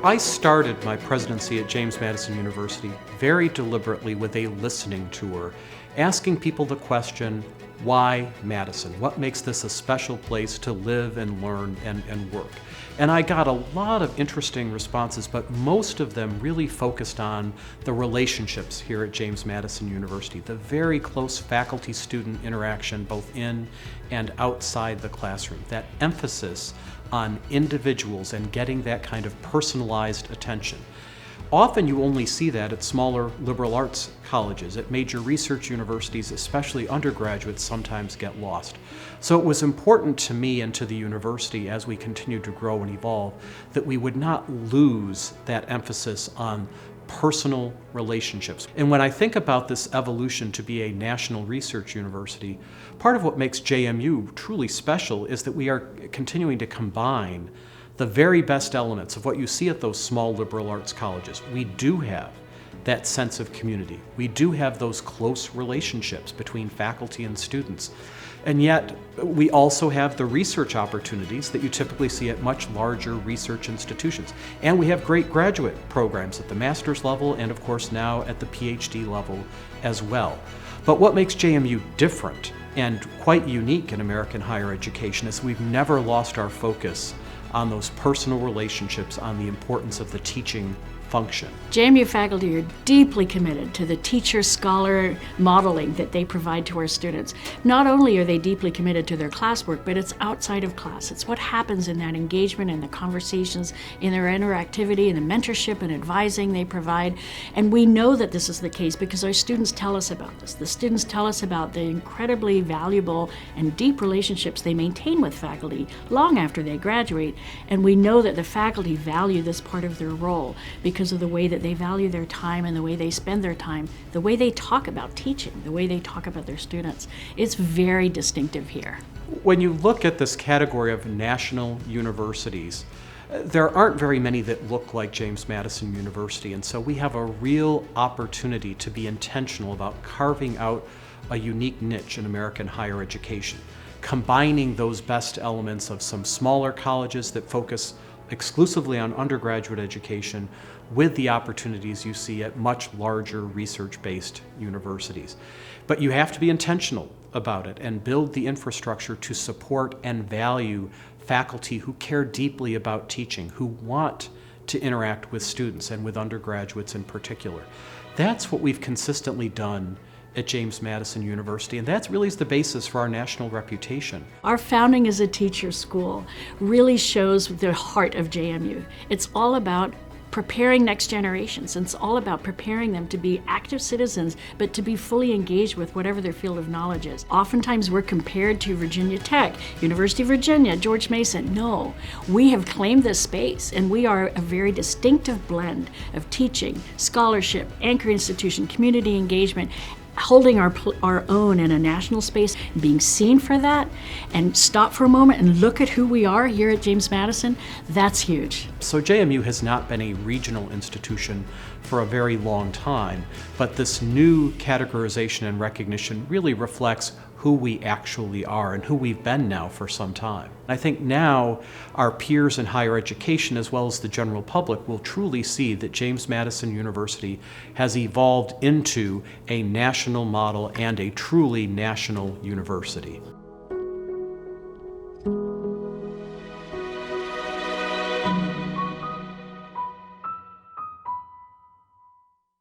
I started my presidency at James Madison University very deliberately with a listening tour, asking people the question, why Madison? What makes this a special place to live and learn and work? And I got a lot of interesting responses, but most of them really focused on the relationships here at James Madison University, the very close faculty-student interaction both in and outside the classroom, that emphasis on individuals and getting that kind of personalized attention. Often you only see that at smaller liberal arts colleges. At major research universities, especially undergraduates, sometimes get lost. So it was important to me and to the university as we continued to grow and evolve that we would not lose that emphasis on personal relationships. And when I think about this evolution to be a national research university, part of what makes JMU truly special is that we are continuing to combine the very best elements of what you see at those small liberal arts colleges. We do have that sense of community. We do have those close relationships between faculty and students. And yet, we also have the research opportunities that you typically see at much larger research institutions. And we have great graduate programs at the master's level and, of course, now at the PhD level as well. But what makes JMU different and quite unique in American higher education is we've never lost our focus on those personal relationships, on the importance of the teaching function. JMU faculty are deeply committed to the teacher-scholar modeling that they provide to our students. Not only are they deeply committed to their classwork, but it's outside of class. It's what happens in that engagement, in the conversations, in their interactivity, in the mentorship and advising they provide. And we know that this is the case because our students tell us about this. The students tell us about the incredibly valuable and deep relationships they maintain with faculty long after they graduate. And we know that the faculty value this part of their role because of the way that they value their time and the way they spend their time, the way they talk about teaching, the way they talk about their students. It's very distinctive here. When you look at this category of national universities, there aren't very many that look like James Madison University, and so we have a real opportunity to be intentional about carving out a unique niche in American higher education, combining those best elements of some smaller colleges that focus exclusively on undergraduate education with the opportunities you see at much larger research-based universities. But you have to be intentional about it and build the infrastructure to support and value faculty who care deeply about teaching, who want to interact with students and with undergraduates in particular. That's what we've consistently done at James Madison University, and that really is the basis for our national reputation. Our founding as a teacher school really shows the heart of JMU. It's all about preparing next generations. It's all about preparing them to be active citizens, but to be fully engaged with whatever their field of knowledge is. Oftentimes we're compared to Virginia Tech, University of Virginia, George Mason. No, we have claimed this space, and we are a very distinctive blend of teaching, scholarship, anchor institution, community engagement, holding our own in a national space, being seen for that, and stop for a moment and look at who we are here at James Madison, that's huge. So JMU has not been a regional institution for a very long time, but this new categorization and recognition really reflects who we actually are and who we've been now for some time. I think now our peers in higher education as well as the general public will truly see that James Madison University has evolved into a national model and a truly national university.